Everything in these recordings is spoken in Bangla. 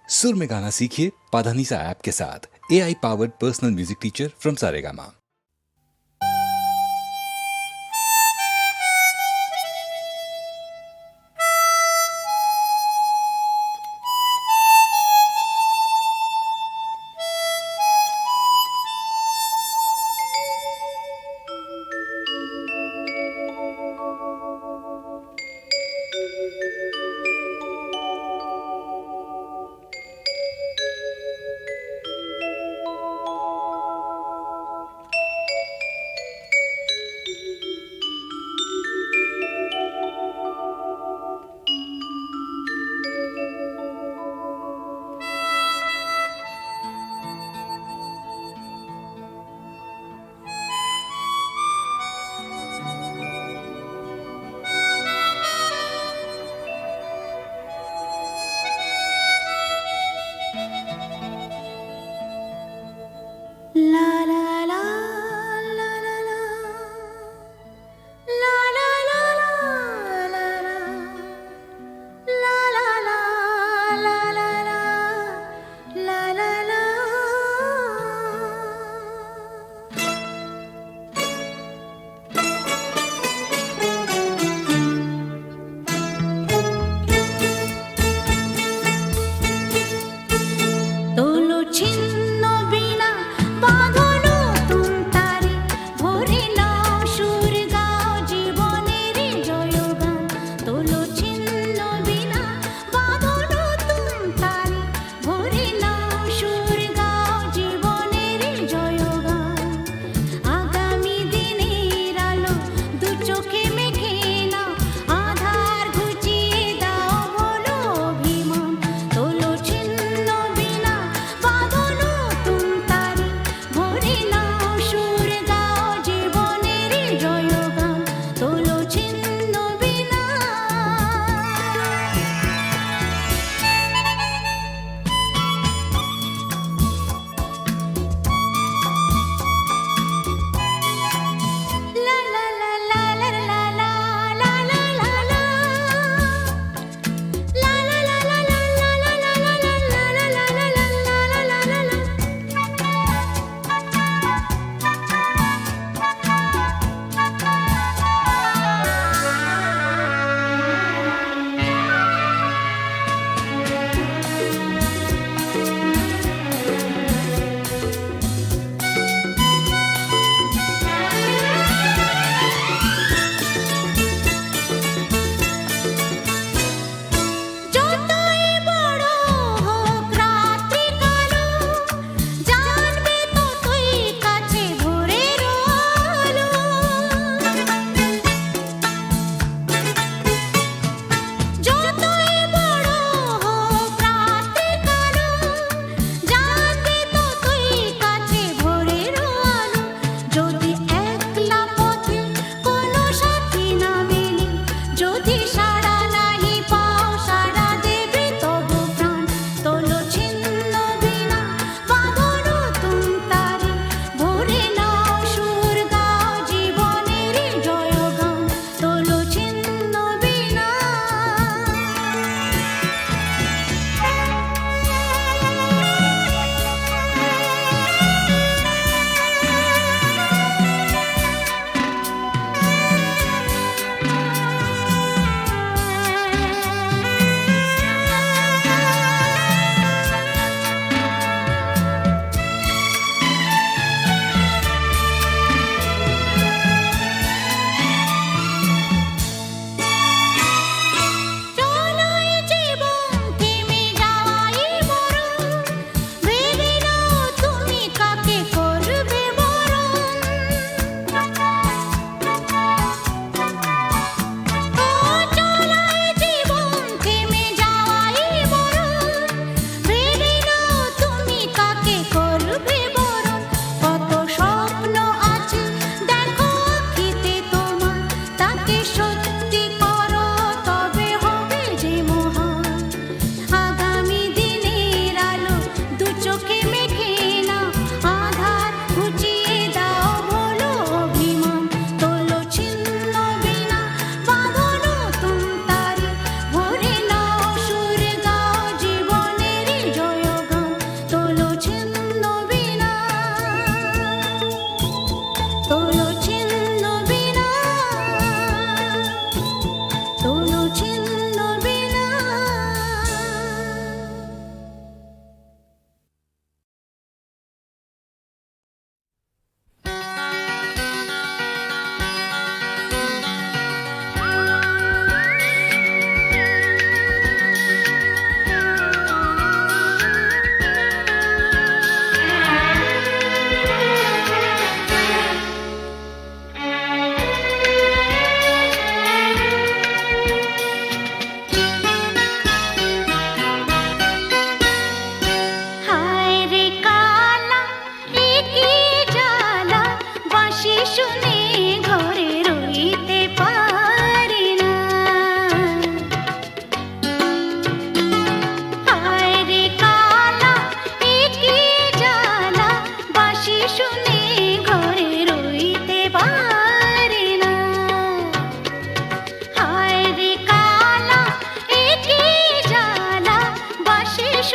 सुर में गाना सीखिए पाधानीसा ऐप के साथ। AI powered personal music teacher from Saregama.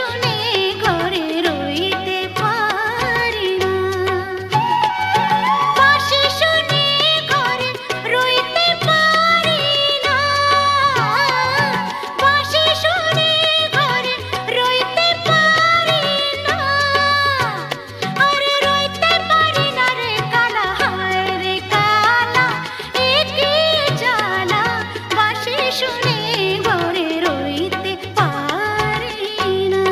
শুনে ঘরে রইতে পারি না, বাঁশি শুনে ঘরে রইতে পারি না, বাঁশি শুনে ঘরে রইতে পারি না, আরে রইতে পারি না রে কালা, হায় রে কালা, এ কি জ্বালা, বাঁশি শুনে ঘরে রইতে পারি না।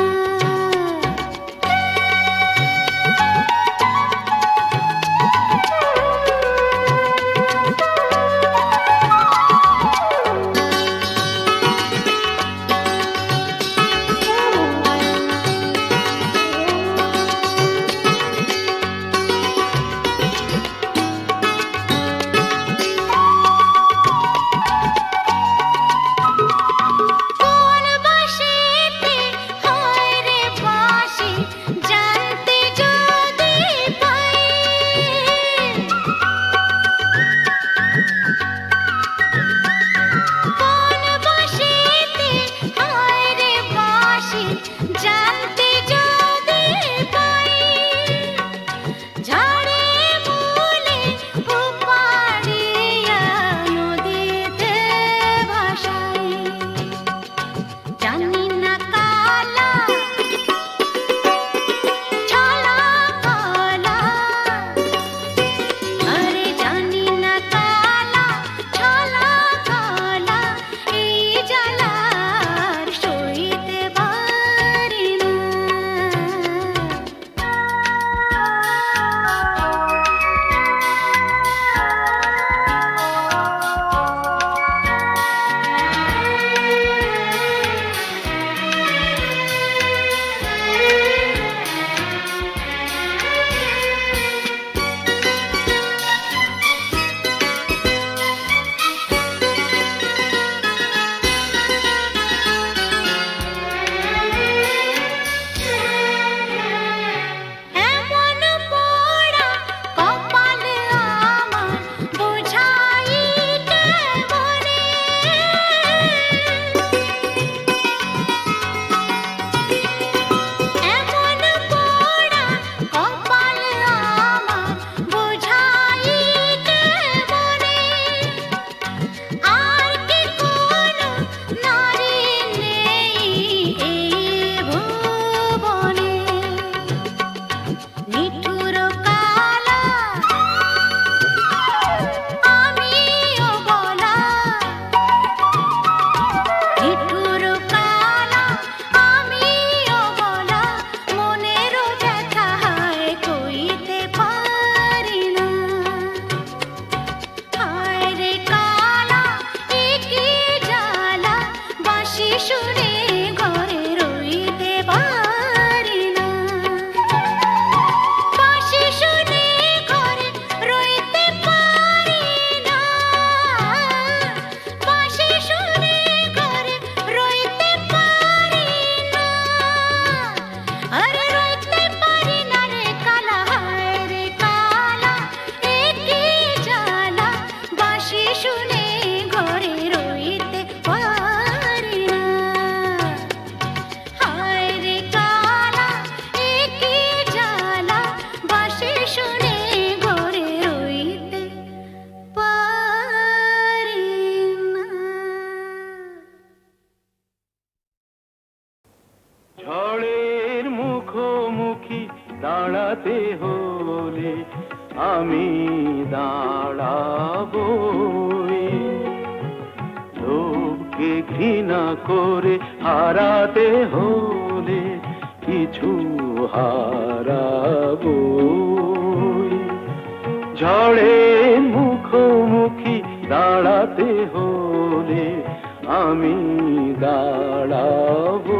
কোন বাঁশিতে হয় রে বাঁশি, জানতে যদি পাই, কোন বাঁশিতে হয় রে বাঁশি, জানতে যদি পাই, ঝাড়ে মূলে উপাড়িয়া নদীতে ভাসাই, জানি না কালা ছলা কলা, আরে জানি না কালা ছলা কলা, এই জ্বালার সইতে পারি না। এমন পোড়া কপাল আমার বুঝাইতে মনে, এমন পোড়া কপাল আমার বুঝাইতে মনে, আর কি কোনো নারী নেই এই ভুবনে, নিঠুর কালা আমিও বলা, নিঠুর কালা আমিও বলা, মনের ব্যথা হায় কইতে পারি না, হায় রে কালা, এ কি জ্বালা, বাঁশি শুনে ঘরে রইতে পারি না, বাঁশি শুনে ঘরে রইতে পারি না, বাঁশি শুনে ঘরে রইতে পারি না, আরে রইতে পারি না রে কালা, হায় রে কালা, এ কি জ্বালা, বাঁশি শুনে ঘরে রইতে পারি না, হায় রে কালা, এ কি জ্বালা, বাঁশি শুনে ঘরে রইতে পারি না। ঝড়ের মুখোমুখি দাঁড়াতে হলে আমি দাঁড়াবই, লোভকে ঘৃণা করে হারাতে হলে কিছু হারাবই, ঝড়ের মুখোমুখি দাঁড়াতে হলে আমি দাঁড়াবই।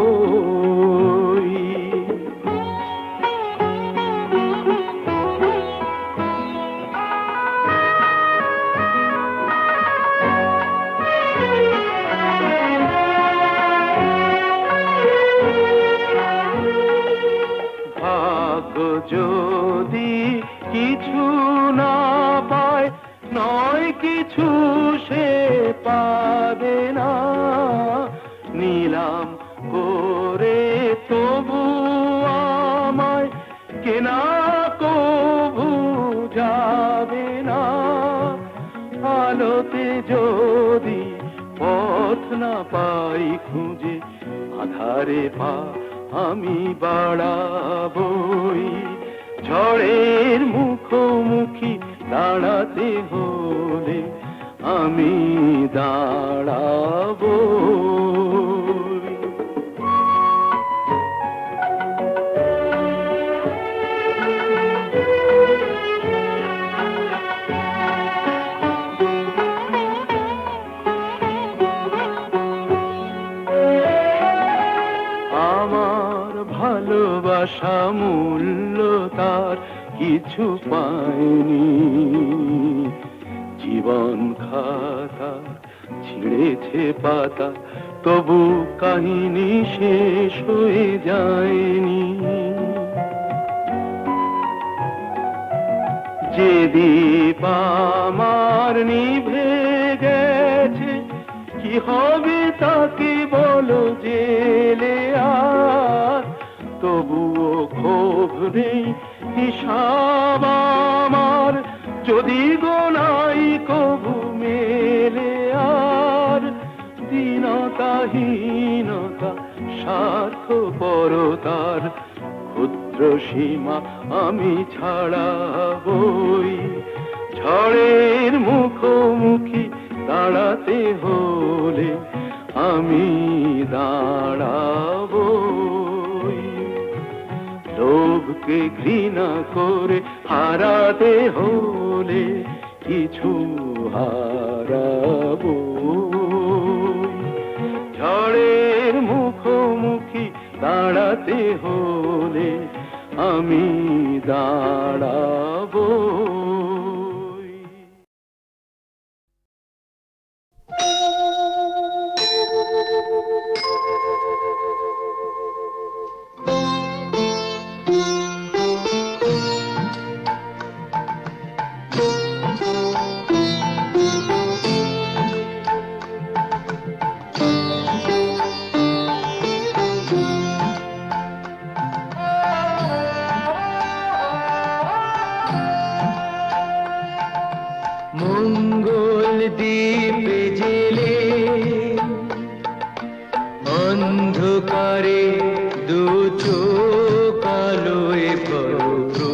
ভাগ্য যদি কিছু না পায়, নয় কিছু সে পাবে না, নিলাম করে তবু তোমায় খুঁজে আধারে পা আমি বাড়াবই। ঝড়ের মুখোমুখি দাঁড়াতে হলে আমি দাঁড়াবো। আমার ভালোবাসা মূল্য তার কিছু পায়নি। জীবন খাতা ছিঁড়েছে পাতা, তবু কাহিনী শেষ হয়ে যায়নি। যে দীপ আমার নিভে গেছে, কি হবে তাকে বলো জেলে আর, তবুও ক্ষোভ নেই হিসাব আমার, যদি গোনাই কবু মেলে আর। দীনতাহীনতা স্বার্থপরতার ক্ষুদ্র সীমা আমি ছাড়াবই। ঝড়ের মুখোমুখি দাঁড়াতে হলে আমি দাঁড়াবই। লোভকে ঘৃণা করে হারাতে হলে কিছু হারাবো। ঝড়ের মুখোমুখি দাঁড়াতে হলে আমি দাঁড়াবো। মঙ্গল দ্বীপ জেলে অন্ধকারে দু চোখ আলোয় প্রভু,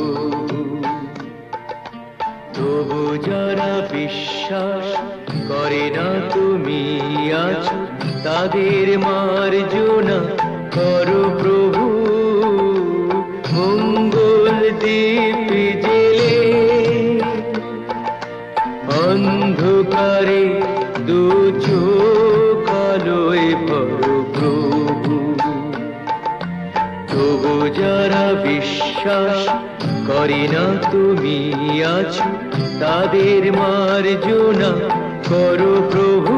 তবু যারা বিশ্বাস করে না তুমি আছো, তাদের মার্জনা করো প্রভু। মঙ্গল দ্বীপ জেলে অন্ধকারে দু চোখ আলোয় প্রভু, তবু যারা বিশ্বাস করে না তুমি আছো, তাদের মার্জনা করো প্রভু।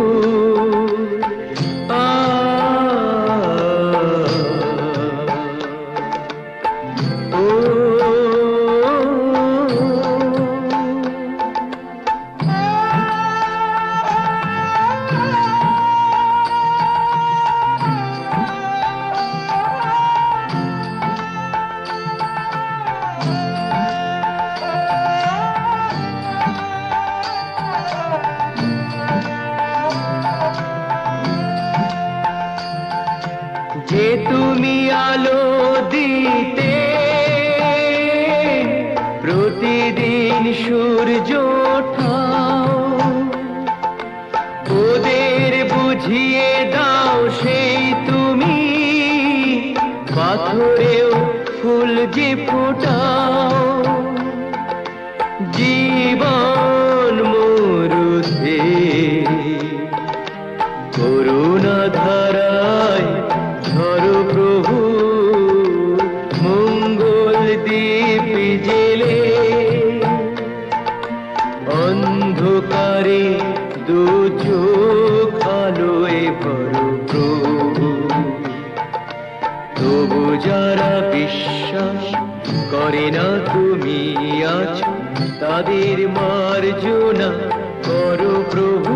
যে তুমি আলো দিতে প্রতিদিন সূর্য ওঠাও, ওদের বুঝিয়ে দাও সেই তুমি পাথরেও ফুল যে ফোটাও। জীবন মরুতে করুণা ধারায় ঝরো প্রভু। মঙ্গল দ্বীপ জেলে অন্ধকারে দু চোখ আলোয় ভরো প্রভু, তবু যারা বিশ্বাস করে না তুমি আছো, তাদের মার্জনা করো প্রভু।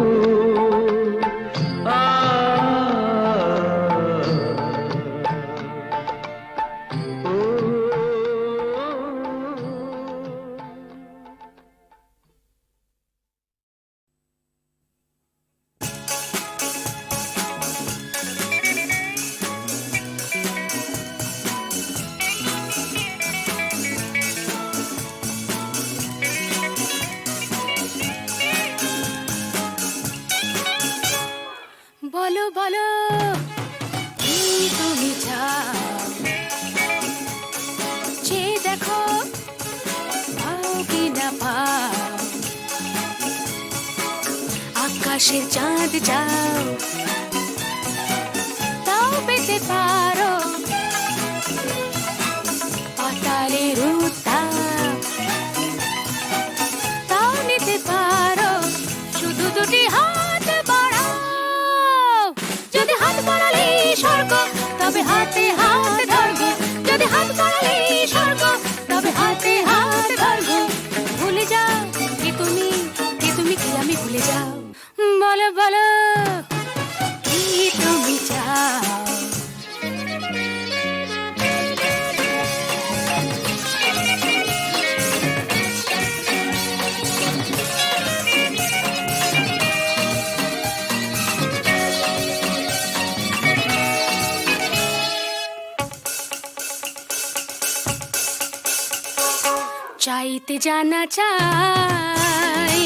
আকাশের চাঁদ যাও, তাও পেতে পারো পাতালের উত্তাপ, তাও নিতে পারো শুধু দুটি হাত বাড়াও। যদি হাত বাড়ালে স্বর্গ, তবে হাতে হাত ধরবো। যদি হাত বাড়ালে স্বর্গ, তবে হাতে হাত ধরবো। ভুলে যাও কে তুমি, কে তুমি, কি আমি ভুলে যাও। বলো বলো কি তুমি চাও। চাইতে জানা চাই,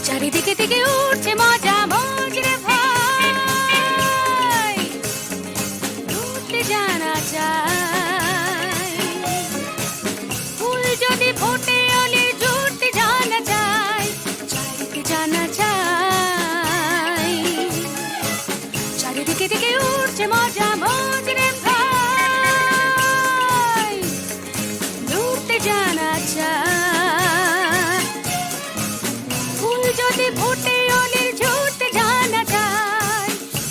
চারিদিকে থেকে উঠছে মজা মজরে ভাই। উঠতে জানা চাই, ফুল যদি ফোটে অলি জুটতে জানা চাই। চাইতে জানা চাই, চারিদিকে থেকে উঠছে মজা মজরে ভাই। উঠতে জানা চাই, ফুল যদি ফোটে অলির ঝুটতে জানা চাই।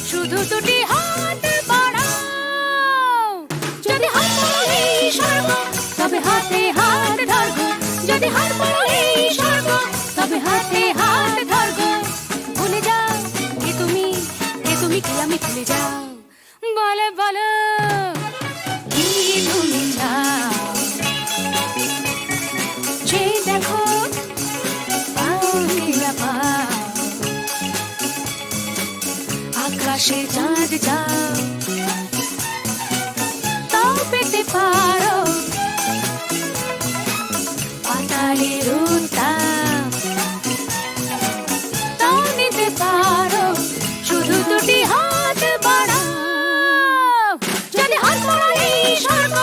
শুধু দুটি হাত বাড়াও। যদি হাত বাড়ালে স্বর্গ, তবে হাতে হাত ধরবো। যদি হাত বাড়ালে স্বর্গ, তবে হাতে হাত ধরবো। ভুলে যাও কে তুমি, কে তুমি, কি আমি ভুলে যাও। বলে বলো কি তুমি চাও। যে দেখো পাও কি না পাও, আকাশে চাঁদ যাও, তাও পেতে পারো পাতালের উত্তাপ, তাও নিতে পারো শুধু দুটি হাত বাড়াও। যদি হাত বাড়ালে স্বর্গ,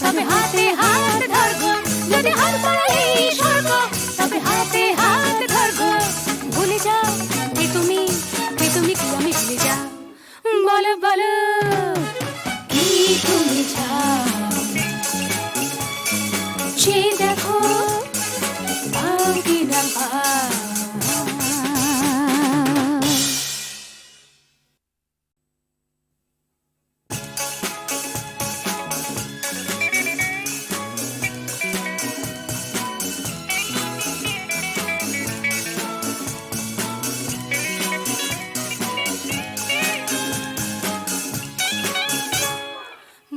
তবে হাতে হাত ধরবো। যদি হাত বাড়ালে স্বর্গ, তবে হাতে হাত ধরবো। ভুলে যাও কে তুমি, কে তুমি, কি আমি ভুলে যাও। বলো বলো কি তুমি চাও। সে দেখো পাও কি না পাও।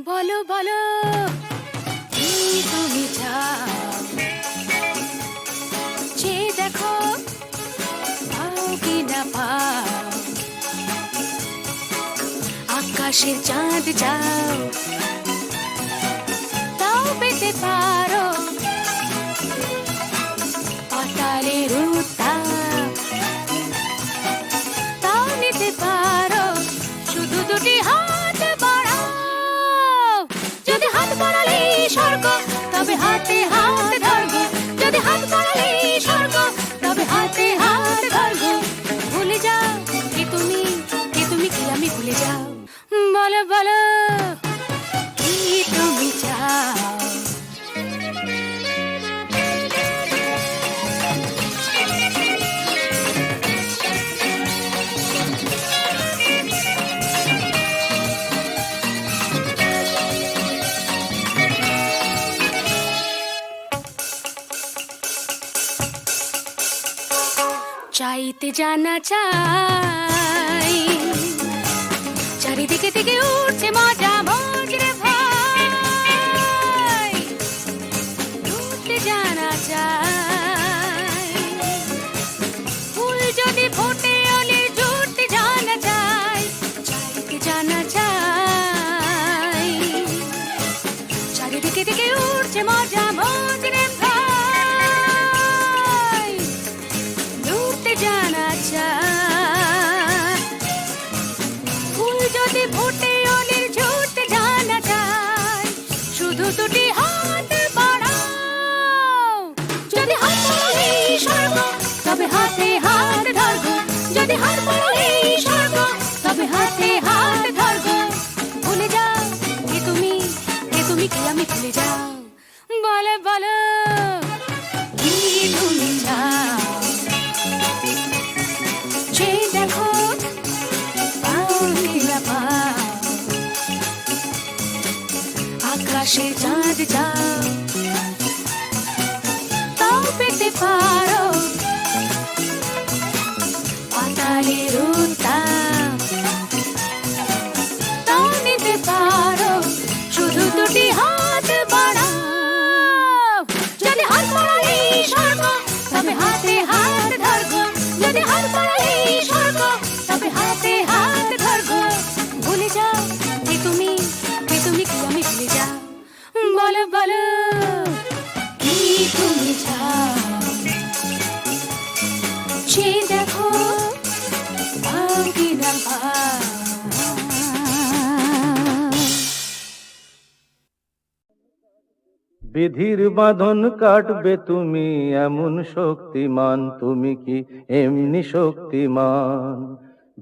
বলো বলো কি তুমি চাও। যে দেখো পাও কি না পাও, আকাশের চাঁদ যাও, তাও পেতে পারো পাতালের উত্তাপ, তাও নিতে পারো শুধু দুটি হাত বাড়াও। যদি হাত বাড়ালে স্বর্গ, তবে হাতে হাত ধরবো। যদি হাত বাড়ালে স্বর্গ, তবে হাতে হাত ধরবো। ভুলে যাও কে তুমি, কে তুমি, কি আমি ভুলে যাও। বলো বলো কি তুমি চাও। চাইতে জানা চাই, চারিদিকে থেকে উঠছে মজা মজরে ভাই। উঠতে জানা চাই, ফুল যদি ফোটে অলির জুটতে জানা চাই। চাইতে জানা চাই, চারিদিকে থেকে উঠছে মজা মজরে ভাই। উঠতে জানা চাই, ফুল যদি ফোটে অলির ঝুটতে তুমি কি আমি ভুলে যাও বলো বলো কি তুমি চাও যে দেখো পাও কি না পাও আকাশে চাঁদ যাও তাও পেতে পারো পাতালের উত্তাপ তাও নিতে পারো শুধু দুটি হাত বাড়াও যদি হাত বাড়ালেই স্বর্গ তবে হাতে হাত ধরগো যদি হাত বাড়ালেই স্বর্গ তবে হাতে হাত ধরগো ভুলে যাও কে তুমি কি আমি ভুলে যাও বলো বলো কি তুমি চাও সে দেখো পাও কি না পাও বিধির বাঁধন কাটবে তুমি এমন শক্তিমান, তুমি কি এমনি শক্তিমান?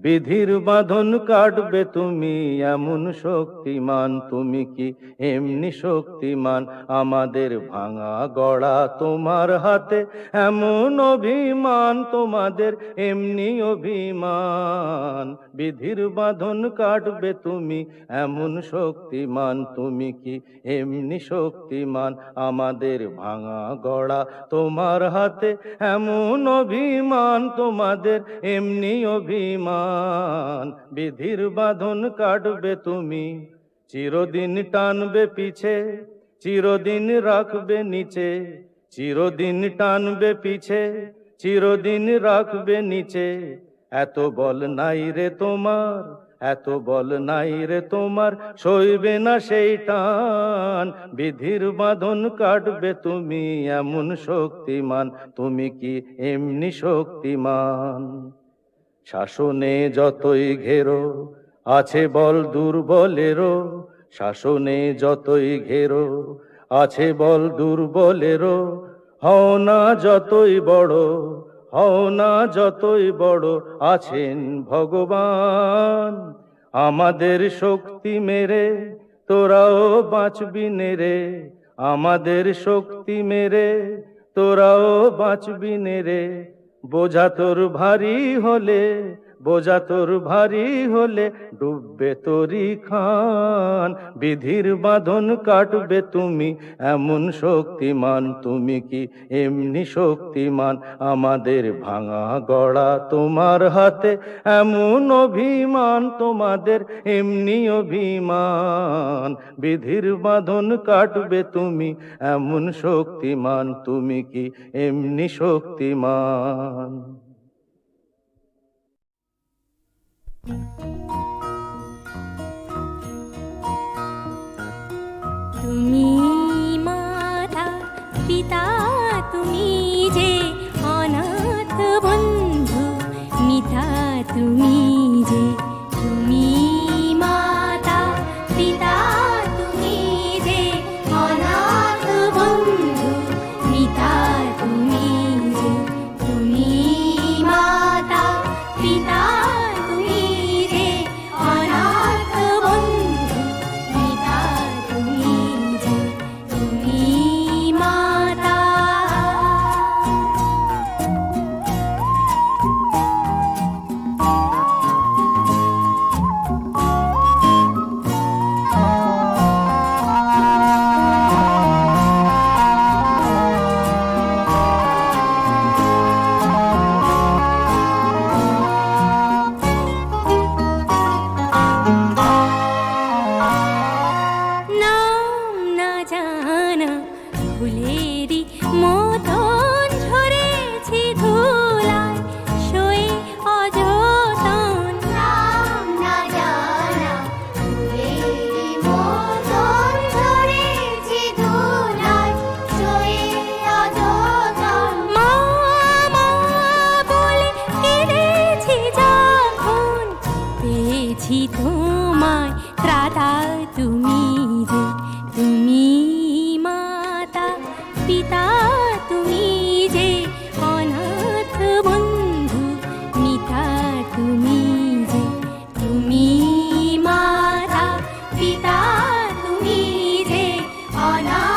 বিধির বাঁধন কাটবে তুমি এমন শক্তিমান, তুমি কি এমনি শক্তিমান? আমাদের ভাঙা গড়া তোমার হাতে এমন অভিমান, তোমাদের এমনি অভিমান। বিধির বাঁধন কাটবে তুমি এমন শক্তিমান, তুমি কি এমনি শক্তিমান? আমাদের ভাঙা গড়া তোমার হাতে এমন অভিমান, তোমাদের এমনি অভিমান। বিধির বাঁধন কাটবে তুমি, চিরদিন টানবে পিছে, চিরদিন রাখবে নিচে, চিরদিন টানবে পিছে, চিরদিন রাখবে নিচে। এত বল নাই রে তোমার, এত বল নাই রে তোমার, সইবে না সেই টান। বিধির বাঁধন কাটবে তুমি এমন শক্তিমান, তুমি কি এমনি শক্তিমান? শাসনে যতই ঘেরো আছে বল দুর্বলেরও, শাসনে যতই ঘেরো আছে বল দুর্বলেরও। হও না যতই বড়, হও না যতই বড়, আছেন ভগবান। আমাদের শক্তি মেরে তোরাও বাঁচবি নেরে, আমাদের শক্তি মেরে তোরাও বাঁচবি নেরে। বোঝা তোর ভারী হলে, বোঝা তোর ভারী হলে ডুববে তোরি খান। বিধির বাঁধন কাটবে তুমি এমন শক্তিমান, তুমি কি এমনি শক্তিমান? আমাদের ভাঙা গড়া তোমার হাতে এমন অভিমান, তোমাদের এমনি অভিমান। বিধির বাঁধন কাটবে তুমি এমন শক্তিমান, তুমি কি এমনি শক্তিমান? তুমি মাতা পিতা, তুমি যে অনাথ বন্ধু, মিতা তুমি যে। তুমি মাতা পিতা, তুমি যে অনাথ বন্ধু, মিতা তুমি যে। তুমি মাতা পিতা, তুমি যে অনাথ বন্ধু, মিতা তুমি যে। তুমি মাতা। নাম না জানা ফুলেরই মতন ঝরেছি ধুলায়, সয়ে অযতন। নাম না জানা ফুলেরই মতন ঝরেছি ধুলায়, সয়ে অযতন। মা মা বলে কেঁদেছি যখন, পেয়েছি তোমায় ত্রাতা তুমি যে। তুমি মাতা না